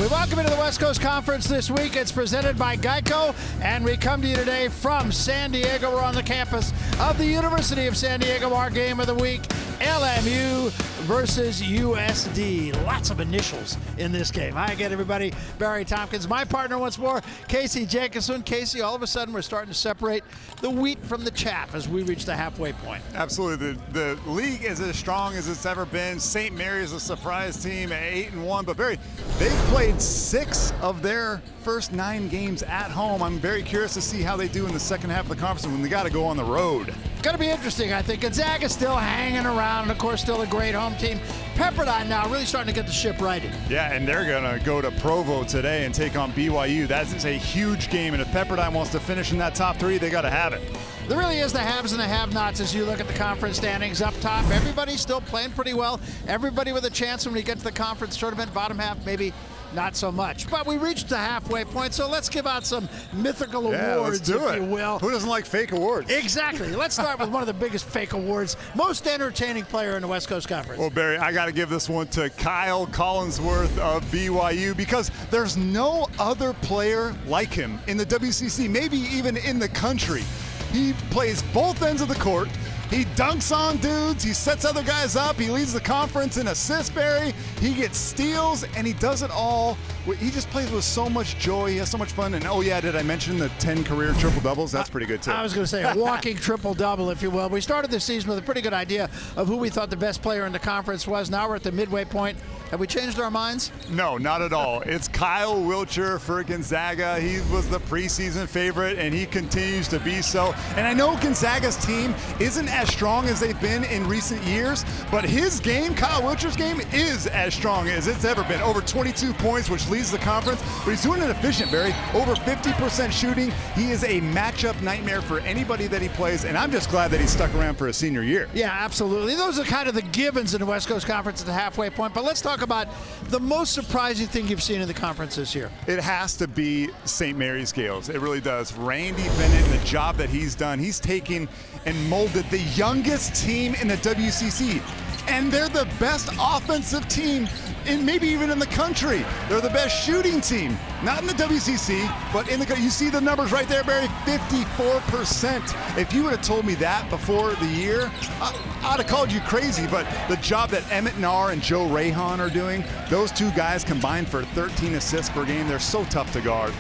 We welcome you to the West Coast Conference this week. It's presented by Geico, and we come to you today from San Diego. We're on the campus of the University of San Diego. Our game of the week, LMU versus USD. Lots of initials in this game. Hi again, everybody. Barry Tompkins, my partner once more, Casey Jacobson. Casey, all of a sudden we're starting to separate the wheat from the chaff as we reach the halfway point. Absolutely. The league is as strong as it's ever been. St. Mary's a surprise team at 8-1, but Barry, they've played 6 of their first 9 games at home. I'm very curious to see how they do in the second half of the conference when they got to go on the road. Going to be interesting, I think. Gonzaga's still hanging around, and of course still a great home team. Pepperdine now really starting to get the ship righted. Yeah, and they're going to go to Provo today and take on BYU. That is a huge game, and if Pepperdine wants to finish in that top 3, they got to have it. There really is the haves and the have-nots as you look at the conference standings up top. Everybody's still playing pretty well. Everybody with a chance when we get to the conference tournament. Bottom half, maybe not so much. But we reached the halfway point, so let's give out some mythical awards, if you will. Who doesn't like fake awards? Exactly. Let's start with one of the biggest fake awards, most entertaining player in the West Coast Conference. Well, Barry, I got to give this one to Kyle Collinsworth of BYU because there's no other player like him in the WCC, maybe even in the country. He plays both ends of the court. He dunks on dudes. He sets other guys up. He leads the conference in assists, Barry. He gets steals, and he does it all. He just plays with so much joy. He has so much fun. And, oh, yeah, did I mention the 10 career triple-doubles? That's pretty good, too. I was going to say a walking triple-double, if you will. We started this season with a pretty good idea of who we thought the best player in the conference was. Now we're at the midway point. Have we changed our minds? No, not at all. It's Kyle Wiltshire for Gonzaga. He was the preseason favorite, and he continues to be so. And I know Gonzaga's team isn't as strong as they've been in recent years, but his game, Kyle Wiltshire's game, is as strong as it's ever been. Over 22 points, which leads the conference, but he's doing it efficient, Barry. Over 50% shooting. He is a matchup nightmare for anybody that he plays, and I'm just glad that he stuck around for his senior year. Yeah, absolutely. Those are kind of the givens in the West Coast Conference at the halfway point, but let's talk about the most surprising thing you've seen in the conference this year. It has to be St. Mary's Gales. It really does. Randy Bennett and the job that he's done. He's taken and molded the youngest team in the WCC, and they're the best offensive team in maybe even in the country. They're the best shooting team, not in the WCC, but in the, you see the numbers right there, Barry, 54%. If you would have told me that before the year, I'd have called you crazy, but the job that Emmett Nahr and Joe Rahan are doing, those two guys combined for 13 assists per game, they're so tough to guard.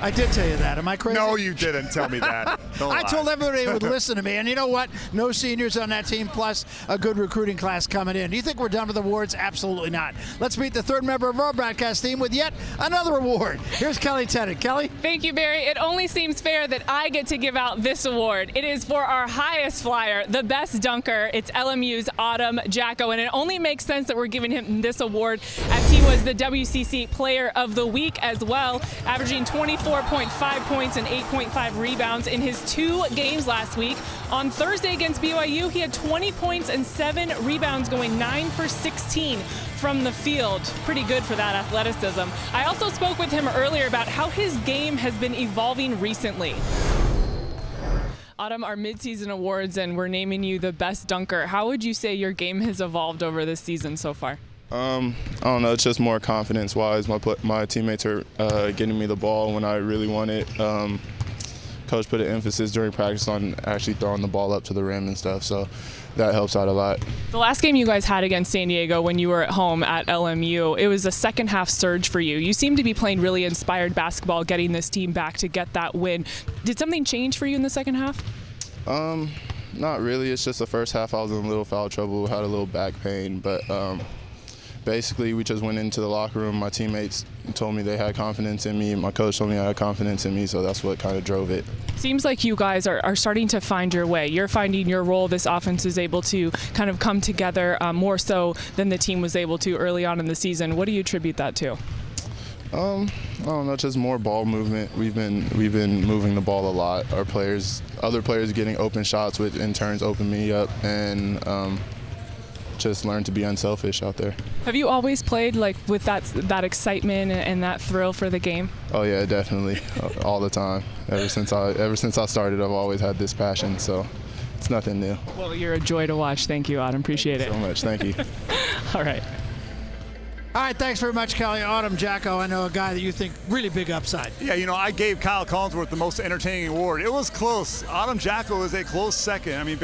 I did tell you that. Am I crazy? No, you didn't tell me that. I told everybody would listen to me. And you know what? No seniors on that team, plus a good recruiting class coming in. Do you think we're done with awards? Absolutely not. Let's meet the third member of our broadcast team with yet another award. Here's Kelly Tennant. Kelly? Thank you, Barry. It only seems fair that I get to give out this award. It is for our highest flyer, the best dunker. It's LMU's Autumn Jacko, and it only makes sense that we're giving him this award as he was the WCC Player of the Week as well, averaging 24.5 points and 8.5 rebounds in his 2 games last week. On Thursday against BYU, he had 20 points and 7 rebounds, going 9 for 16 from the field. Pretty good for that athleticism. I also spoke with him earlier about how his game has been evolving recently. Autumn, our midseason awards, and we're naming you the best dunker. How would you say your game has evolved over this season so far? I don't know. It's just more confidence-wise. My teammates are getting me the ball when I really want it. Coach put an emphasis during practice on actually throwing the ball up to the rim and stuff, so that helps out a lot. The last game you guys had against San Diego when you were at home at LMU, it was a second-half surge for you. You seem to be playing really inspired basketball, getting this team back to get that win. Did something change for you in the second half? Not really. It's just the first half I was in a little foul trouble, had a little back pain, but basically, we just went into the locker room. My teammates told me they had confidence in me. My coach told me I had confidence in me, so that's what kind of drove it. Seems like you guys are starting to find your way. You're finding your role. This offense is able to kind of come together more so than the team was able to early on in the season. What do you attribute that to? I don't know, just more ball movement. We've been moving the ball a lot. Other players getting open shots, which in turns open me up, and just learn to be unselfish out there. Have you always played like with that excitement and that thrill for the game? Oh yeah, definitely, all the time. Ever since I started, I've always had this passion, so it's nothing new. Well, you're a joy to watch. Thank you, Autumn. Appreciate it. So much. Thank you. All right. All right, thanks very much, Kelly. Autumn Jacko, I know a guy that you think really big upside. Yeah, I gave Kyle Collinsworth the most entertaining award. It was close. Autumn Jacko is a close second. I mean,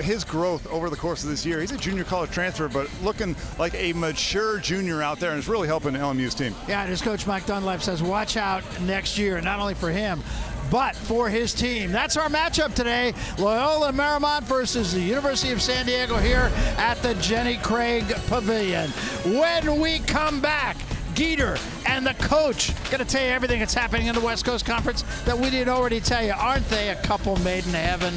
his growth over the course of this year. He's a junior college transfer, but looking like a mature junior out there, and it's really helping LMU's team. Yeah, and his coach Mike Dunlap says watch out next year, not only for him, but for his team. That's our matchup today. Loyola Marymount versus the University of San Diego here at the Jenny Craig Pavilion. When we come back, Geeter and the coach going to tell you everything that's happening in the West Coast Conference that we didn't already tell you. Aren't they a couple made in heaven?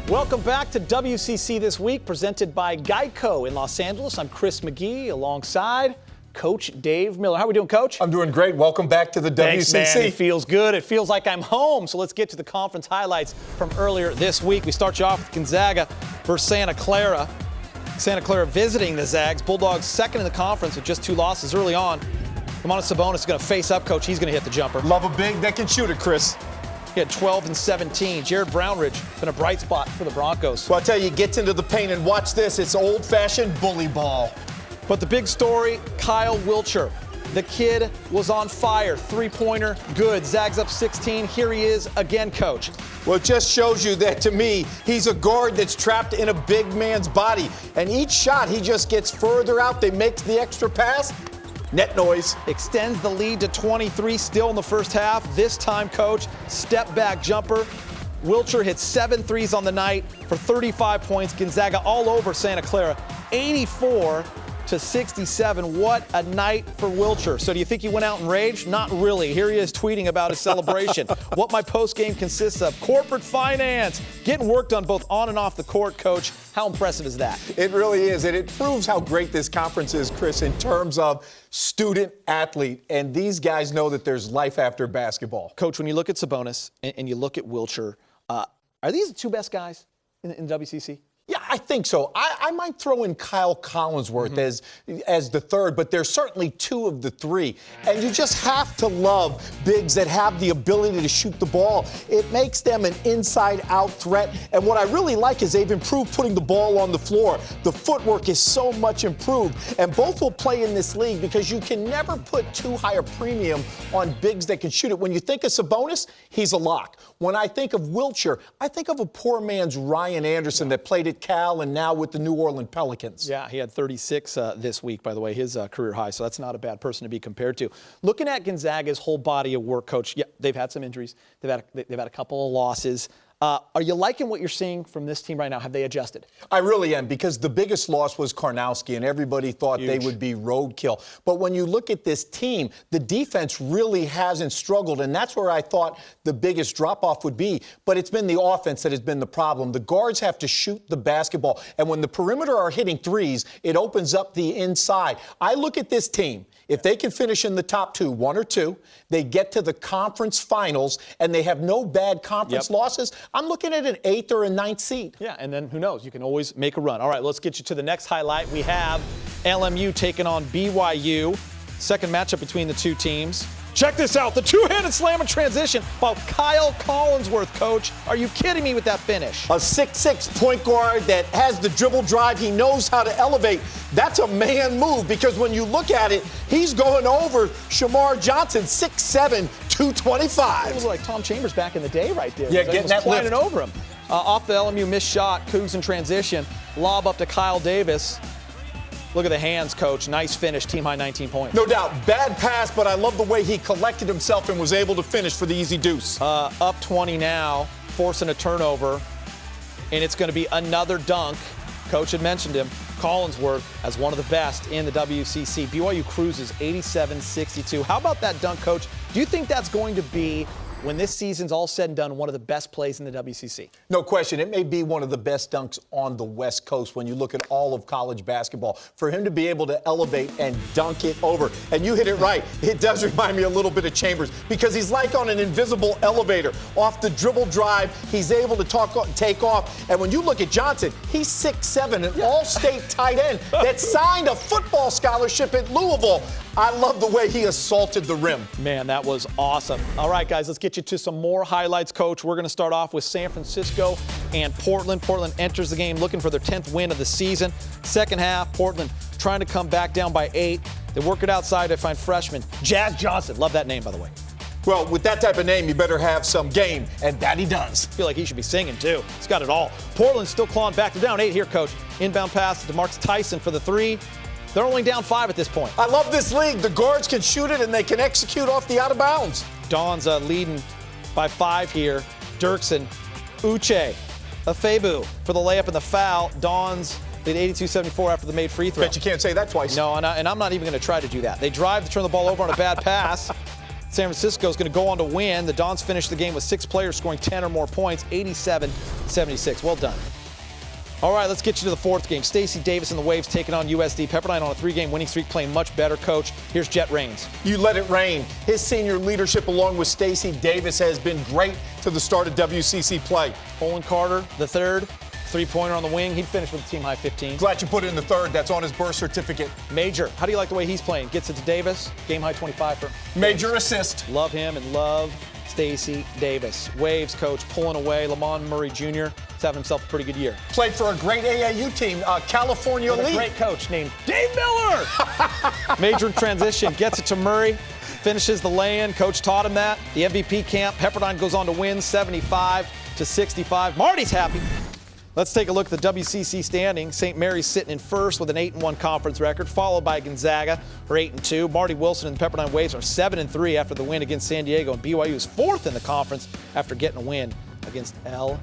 Welcome back to WCC This Week, presented by Geico in Los Angeles. I'm Chris McGee alongside Coach Dave Miller. How are we doing, Coach? I'm doing great. Welcome back to the Thanks, WCC. Man. It feels good. It feels like I'm home. So let's get to the conference highlights from earlier this week. We start you off with Gonzaga versus Santa Clara. Santa Clara visiting the Zags. Bulldogs second in the conference with just 2 losses early on. Lamont Smith is going to face up, Coach. He's going to hit the jumper. Love a big that can shoot it, Chris. He had 12 and 17. Jared Brownridge been a bright spot for the Broncos. Well, I'll tell you, he gets into the paint and watch this. It's old-fashioned bully ball. But the big story, Kyle Wiltshire. The kid was on fire. 3-pointer, good. Zags up 16. Here he is again, Coach. Well, it just shows you that, to me, he's a guard that's trapped in a big man's body. And each shot, he just gets further out. They make the extra pass. Net noise. Extends the lead to 23 still in the first half. This time, Coach, step back jumper. Wiltshire hit 7 threes on the night for 35 points. Gonzaga all over Santa Clara, 84-67. What a night for Wiltshire. So do you think he went out and raged? Not really. Here he is tweeting about his celebration. What my postgame consists of. Corporate finance. Getting work done both on and off the court, Coach. How impressive is that? It really is, and it proves how great this conference is, Chris, in terms of student-athlete. And these guys know that there's life after basketball. Coach, when you look at Sabonis and you look at Wiltshire, are these the 2 best guys in WCC? Yeah, I think so. I might throw in Kyle Collinsworth as the third, but there's certainly 2 of the 3. And you just have to love bigs that have the ability to shoot the ball. It makes them an inside-out threat. And what I really like is they've improved putting the ball on the floor. The footwork is so much improved. And both will play in this league because you can never put too high a premium on bigs that can shoot it. When you think of Sabonis, he's a lock. When I think of Wiltshire, I think of a poor man's Ryan Anderson that played at Cal and now with the New Orleans Pelicans. Yeah, he had 36 this week, by the way, his career high, so that's not a bad person to be compared to. Looking at Gonzaga's whole body of work, Coach, yeah, they've had some injuries. They've had a couple of losses. Are you liking what you're seeing from this team right now? Have they adjusted? I really am, because the biggest loss was Karnowski, and everybody thought they would be roadkill. But when you look at this team, the defense really hasn't struggled, and that's where I thought the biggest drop-off would be. But it's been the offense that has been the problem. The guards have to shoot the basketball, and when the perimeter are hitting threes, it opens up the inside. I look at this team. If they can finish in the top 2, 1 or 2, they get to the conference finals, and they have no bad conference losses, I'm looking at an 8th or a 9th seed. Yeah, and then who knows? You can always make a run. All right, let's get you to the next highlight. We have LMU taking on BYU. Second matchup between the two teams. Check this out, the two-handed slam and transition by Kyle Collinsworth, Coach. Are you kidding me with that finish? A 6'6" point guard that has the dribble drive. He knows how to elevate. That's a man move because when you look at it, he's going over Shamar Johnson, 6'7", 225. It was like Tom Chambers back in the day right there. Yeah, getting that lift. Over him. Off the LMU missed shot, Cougs in transition. Lob up to Kyle Davis. Look at the hands, Coach. Nice finish. Team high 19 points. No doubt. Bad pass, but I love the way he collected himself and was able to finish for the easy deuce. Up 20 now, forcing a turnover. And it's going to be another dunk. Coach had mentioned him. Collinsworth as one of the best in the WCC. BYU cruises 87-62. How about that dunk, Coach? Do you think that's going to be, when this season's all said and done, one of the best plays in the WCC? No question. It may be one of the best dunks on the West Coast when you look at all of college basketball. For him to be able to elevate and dunk it over. And you hit it right. It does remind me a little bit of Chambers because he's like on an invisible elevator. Off the dribble drive, he's able to take off. And when you look at Johnson, he's 6'7", an all-state tight end that signed a football scholarship at Louisville. I love the way he assaulted the rim. Man, that was awesome. All right, guys, let's get you to some more highlights, Coach. We're going to start off with San Francisco and Portland. Portland enters the game looking for their 10th win of the season. Second half, Portland trying to come back down by 8. They work it outside to find freshman Jazz Johnson. Love that name, by the way. Well, with that type of name, you better have some game, and that he does. I feel like he should be singing, too. He's got it all. Portland's still clawing back. They're down 8 here, Coach. Inbound pass to DeMarcus Tyson for the 3. They're only down 5 at this point. I love this league. The guards can shoot it, and they can execute off the out of bounds. Dawn's leading by 5 here. Dirksen, Uche, Afebu for the layup and the foul. Dawn's lead 82-74 after the made free throw. Bet you can't say that twice. No, and I'm not even going to try to do that. They drive to turn the ball over on a bad pass. San Francisco's going to go on to win. The Dons finished the game with 6 players scoring 10 or more points, 87-76. Well done. All right, let's get you to the 4th game. Stacey Davis and the Waves taking on USD. Pepperdine on a 3-game winning streak, playing much better, Coach. Here's Jet Raines. You let it rain. His senior leadership along with Stacey Davis has been great to the start of WCC play. Olin Carter, the 3rd. 3-pointer on the wing. He'd finish with a team high 15. Glad you put it in the 3rd. That's on his birth certificate. Major, how do you like the way he's playing? Gets it to Davis. Game high 25 for Major assist. Love him and love Stacey Davis. Waves coach pulling away. Lamont Murray Jr. He's having himself a pretty good year. Played for a great AAU team, California With League. a great coach named Dave Miller. Major in transition. Gets it to Murray. Finishes the lay-in. Coach taught him that. The MVP camp. Pepperdine goes on to win 75-65. Marty's happy. Let's take a look at the WCC standing. St. Mary's sitting in first with an 8-1 conference record, followed by Gonzaga, who are 8-2. Marty Wilson and the Pepperdine Waves are 7-3 after the win against San Diego, and BYU is 4th in the conference after getting a win against LMU.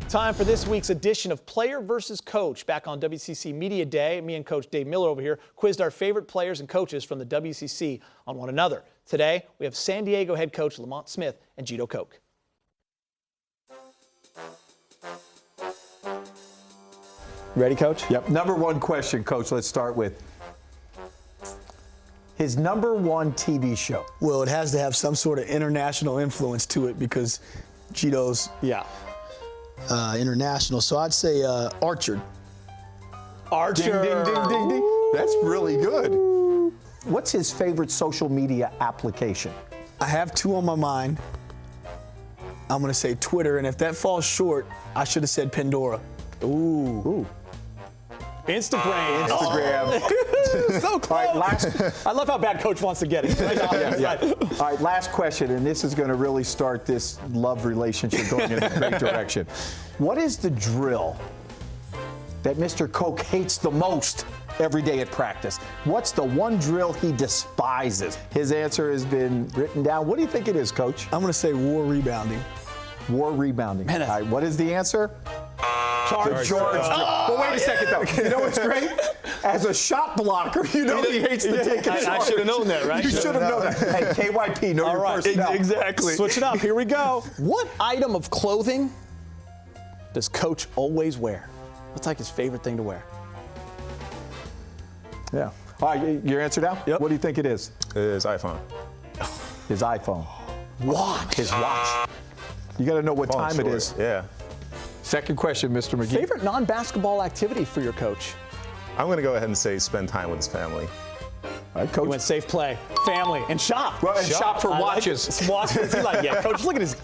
Time for this week's edition of Player versus Coach. Back on WCC Media Day, me and Coach Dave Miller over here quizzed our favorite players and coaches from the WCC on one another. Today, we have San Diego head coach Lamont Smith and Gito Koch. Ready, Coach? Yep. Number 1 question, Coach, let's start with. His number 1 TV show. Well, it has to have some sort of international influence to it because Gito's international. So I'd say Archer. Archer. Ding, ding, ding, ding, ding. That's really good. What's his favorite social media application? I have 2 on my mind. I'm going to say Twitter, and if that falls short, I should have said Pandora. Ooh. Instagram. So close. All right, I love how bad Coach wants to get it. All right, last question, and this is going to really start this love relationship going in a great direction. What is the drill that Mr. Koch hates the most every day at practice? What's the one drill he despises? His answer has been written down. What do you think it is, Coach? I'm going to say war rebounding. War rebounding. Man, all right, what is the answer? Charge. But wait a second, though. You know what's great? As a shot blocker, you know he hates to take a charge. I should have known that, right? You should have known that. Hey, KYP, know your personnel. Exactly. Switch it up. Here we go. What item of clothing does Coach always wear? What's like his favorite thing to wear? Yeah. All right, your answer now? Yep. What do you think it is? His iPhone. His iPhone. Watch. His watch. You got to know what Falling time it short, is. Yeah. Second question, Mr. McGee. Favorite non-basketball activity for your coach? I'm going to go ahead and say spend time with his family. All right, He Coach. went safe play, family, and shop. Well, and shop for I like watches. it. Watches. He's like, yeah, Coach, look at his.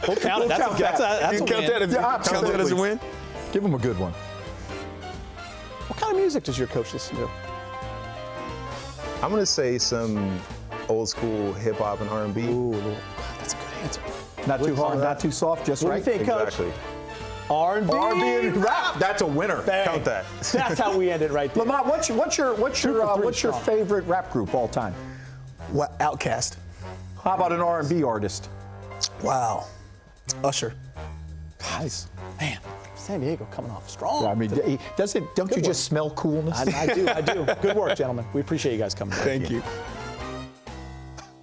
We'll count it. That's Count that. a You can count win. that as, Yeah, count that as a absolutely. win. Give him a good one. What kind of music does your coach listen to? I'm going to say some old school hip hop and R&B. Ooh, that's a good answer. Not too hard, not too soft, just What do right. you think, Coach? Exactly. R&B. R&B and rap. That's a winner. Bang. Count that. That's how we end it right there. Lamont, what's your favorite rap group all time? What, Outcast? How about an R&B artist? Wow. Usher. Guys, Man, San Diego coming off strong. I mean, don't you just smell coolness? I do. Good work, gentlemen. We appreciate you guys coming. Thank you.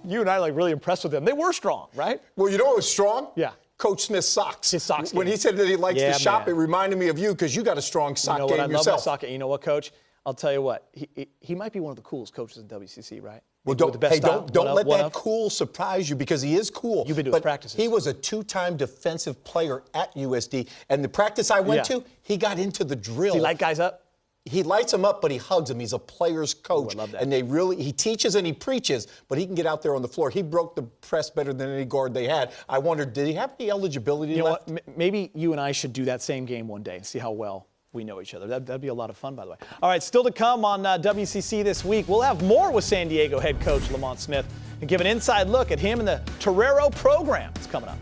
You and I like really impressed with them. They were strong, right? Well, you know what was strong? Yeah. Coach Smith's socks. His socks When game. he said that he likes Yeah, to shop, man. it reminded me of you because you got a strong sock You know what? game I love my yourself. sock game. You know what, Coach? I'll tell you what. He might be one of the coolest coaches in WCC, right? Well, With the best style, don't let one that of. cool surprise you because he is cool. You've been to his But practices. He was a two-time defensive player at USD, and the practice I went Yeah. to, he got into the drill. Does he light guys up? He lights them up, but he hugs them. He's a player's coach. I love that. And he teaches and he preaches, but he can get out there on the floor. He broke the press better than any guard they had. I wondered, did he have any eligibility You know left? what? Maybe you and I should do that same game one day and see how well we know each other. That'd be a lot of fun, by the way. All right, still to come on WCC this week. We'll have more with San Diego head coach Lamont Smith and give an inside look at him and the Torero program. It's coming up.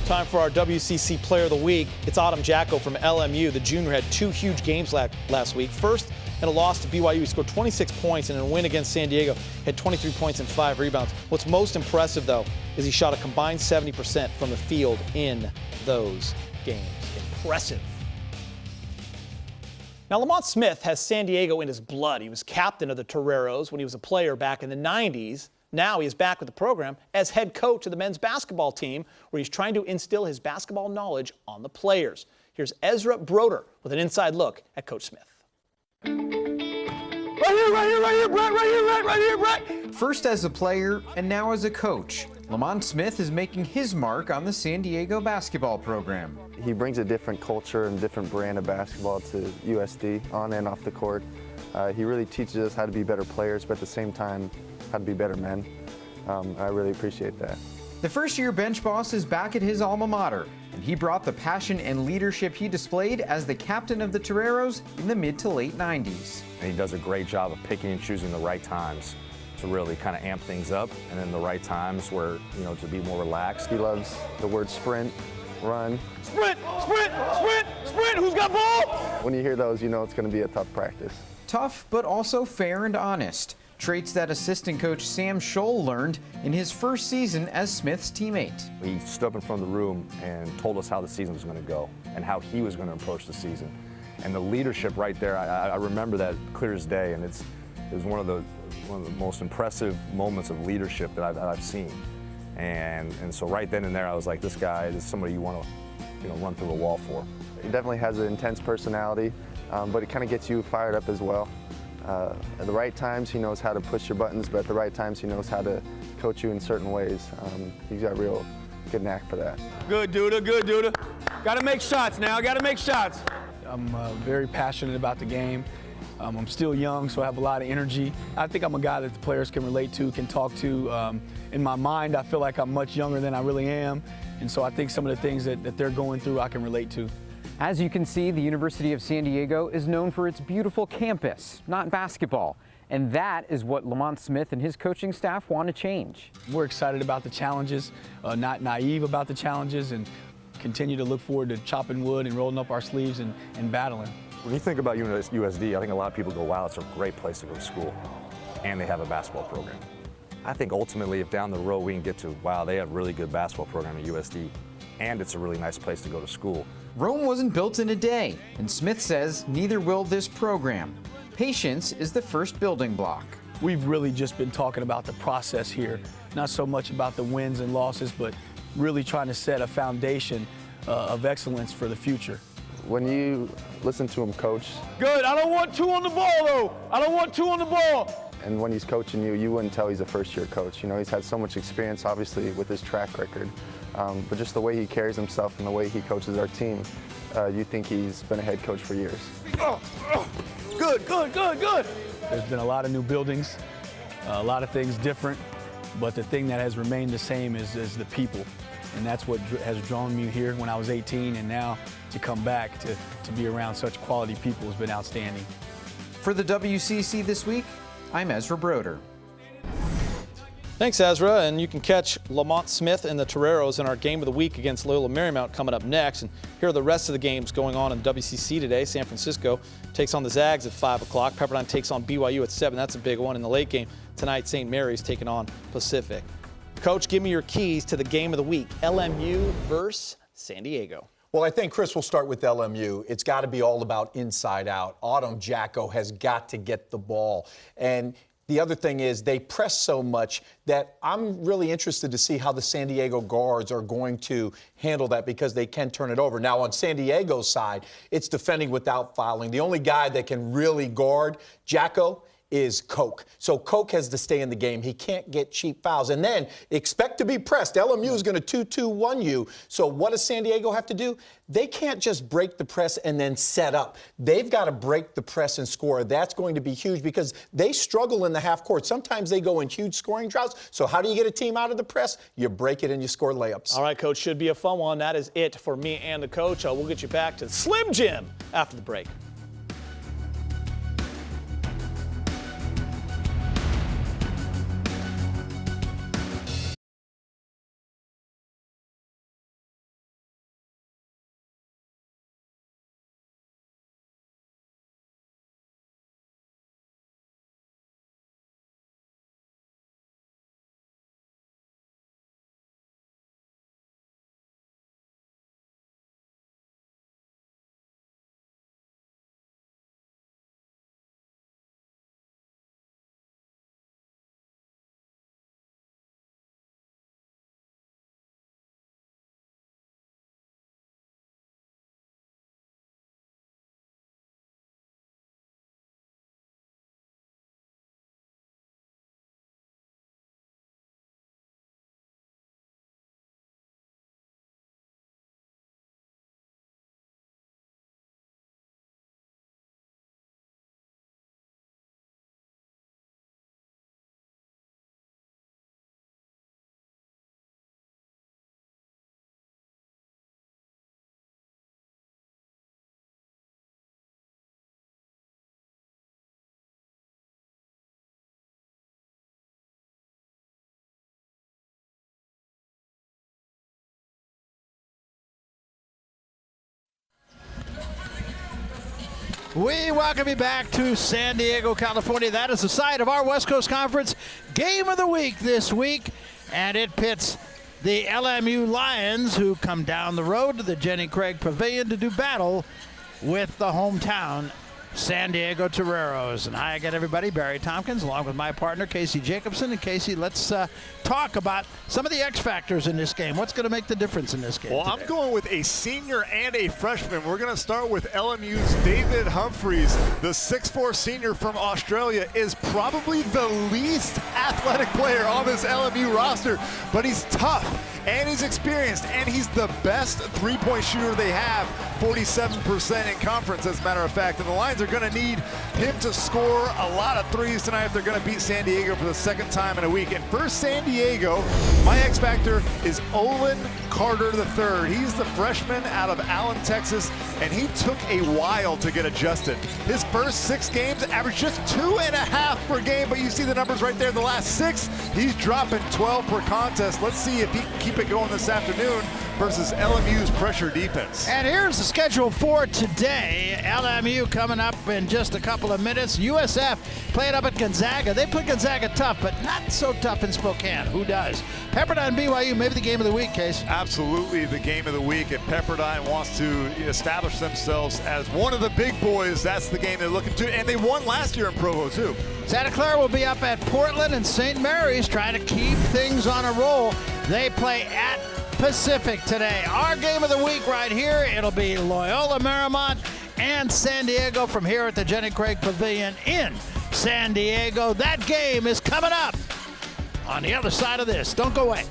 Time for our WCC Player of the Week. It's Autumn Jacko from LMU. The junior had two huge games last week. First, in a loss to BYU, he scored 26 points, and in a win against San Diego, had 23 points and 5 rebounds. What's most impressive, though, is he shot a combined 70% from the field in those games. Impressive. Now, Lamont Smith has San Diego in his blood. He was captain of the Toreros when he was a player back in the 90s. Now he is back with the program as head coach of the men's basketball team, where he's trying to instill his basketball knowledge on the players. Here's Ezra Broder with an inside look at Coach Smith. Right here, Brett. First as a player and now as a coach, Lamont Smith is making his mark on the San Diego basketball program. He brings a different culture and different brand of basketball to USD on and off the court. He really teaches us how to be better players, but at the same time, how to be better men. I really appreciate that. The first-year bench boss is back at his alma mater, and he brought the passion and leadership he displayed as the captain of the Toreros in the mid to late 90s. And he does a great job of picking and choosing the right times to really kind of amp things up, and then the right times where, you know, to be more relaxed. He loves the word sprint, run. Sprint, sprint, sprint, sprint, who's got ball? When you hear those, you know it's going to be a tough practice. Tough, but also fair and honest. traits that assistant coach Sam Scholl learned in his first season as Smith's teammate. He stood up in front of the room and told us how the season was going to go and how he was going to approach the season. And the leadership right there, I remember that clear as day, and it was one of the most impressive moments of leadership that I've seen. And so right then and there, I was like, this guy is somebody you want to run through a wall for. He definitely has an intense personality, but it kind of gets you fired up as well. At the right times, he knows how to push your buttons, but at the right times, he knows how to coach you in certain ways. He's got a real good knack for that. Good, Duda, good, Duda. Got to make shots now, got to make shots. I'm very passionate about the game. I'm still young, so I have a lot of energy. I think I'm a guy that the players can relate to, can talk to. In my mind, I feel like I'm much younger than I really am, and so I think some of the things that they're going through, I can relate to. As you can see, the University of San Diego is known for its beautiful campus, not basketball. And that is what Lamont Smith and his coaching staff want to change. We're excited about the challenges, not naive about the challenges, and continue to look forward to chopping wood and rolling up our sleeves and battling. When you think about USD, I think a lot of people go, wow, it's a great place to go to school. And they have a basketball program. I think ultimately, if down the road we can get to, wow, they have a really good basketball program at USD, and it's a really nice place to go to school. Rome wasn't built in a day, and Smith says neither will this program. Patience is the first building block. We've really just been talking about the process here, not so much about the wins and losses, but really trying to set a foundation of excellence for the future. When you listen to him coach, Good, I don't want 2 on the ball, though. I don't want 2 on the ball. and when he's coaching you, you wouldn't tell he's a first-year coach. You know, he's had so much experience, obviously, with his track record. But just the way he carries himself and the way he coaches our team, you think he's been a head coach for years. Good, good, good, good. There's been a lot of new buildings, a lot of things different, but the thing that has remained the same is the people. And that's what has drawn me here when I was 18, and now to come back to be around such quality people has been outstanding. For the WCC This Week, I'm Ezra Broder. Thanks, Ezra. And you can catch Lamont Smith and the Toreros in our Game of the Week against Loyola Marymount coming up next. And here are the rest of the games going on in WCC today. San Francisco takes on the Zags at 5 o'clock. Pepperdine takes on BYU at 7. That's a big one. In the late game tonight, St. Mary's taking on Pacific. Coach, give me your keys to the Game of the Week. LMU versus San Diego. Well, I think, Chris, we'll start with LMU. It's got to be all about inside out. Autumn Jacko has got to get the ball. And the other thing is they press so much that I'm really interested to see how the San Diego guards are going to handle that, because they can turn it over. Now, on San Diego's side, it's defending without fouling. The only guy that can really guard Jacko is Koch. So Koch has to stay in the game. He can't get cheap fouls. And then expect to be pressed. LMU is going to 2-2-1 you. So what does San Diego have to do? They can't just break the press and then set up. They've got to break the press and score. That's going to be huge because they struggle in the half court. Sometimes they go in huge scoring droughts. So how do you get a team out of the press? You break it and you score layups. All right, Coach, should be a fun one. That is it for me and the coach. We'll get you back to the Slim Jim after the break. We welcome you back to San Diego, California. That is the site of our West Coast Conference Game of the Week this week, and it pits the LMU Lions, who come down the road to the Jenny Craig Pavilion to do battle with the hometown San Diego Toreros. And I got everybody, Barry Tompkins, along with my partner, Casey Jacobson. And Casey, let's talk about some of the X factors in this game. What's going to make the difference in this game Well, today? I'm going with a senior and a freshman. We're going to start with LMU's David Humphreys. The 6'4 senior from Australia is probably the least athletic player on this LMU roster, but he's tough and he's experienced, and he's the best three-point shooter they have, 47% in conference, as a matter of fact. And the Lions are going to need him to score a lot of threes tonight if they're going to beat San Diego for the second time in a week. And for San Diego, my X factor is Olin Carter III. He's the freshman out of Allen, Texas, and he took a while to get adjusted. His first 6 games averaged just 2.5 per game, but you see the numbers right there. The last 6, he's dropping 12 per contest. Let's see if he can keep it going this afternoon versus LMU's pressure defense. And here's the schedule for today. LMU coming up in just a couple of minutes. USF playing up at Gonzaga. They put Gonzaga tough, but not so tough in Spokane. Who does? Pepperdine BYU, maybe the game of the week, Case. Absolutely the game of the week, and Pepperdine wants to establish themselves as one of the big boys. That's the game they're looking to, and they won last year in Provo too. Santa Clara will be up at Portland, and St. Mary's trying to keep things on a roll. They play at Pacific today. Our game of the week right here, it'll be Loyola Marymount and San Diego from here at the Jenny Craig Pavilion in San Diego. That game is coming up on the other side of this. Don't go away.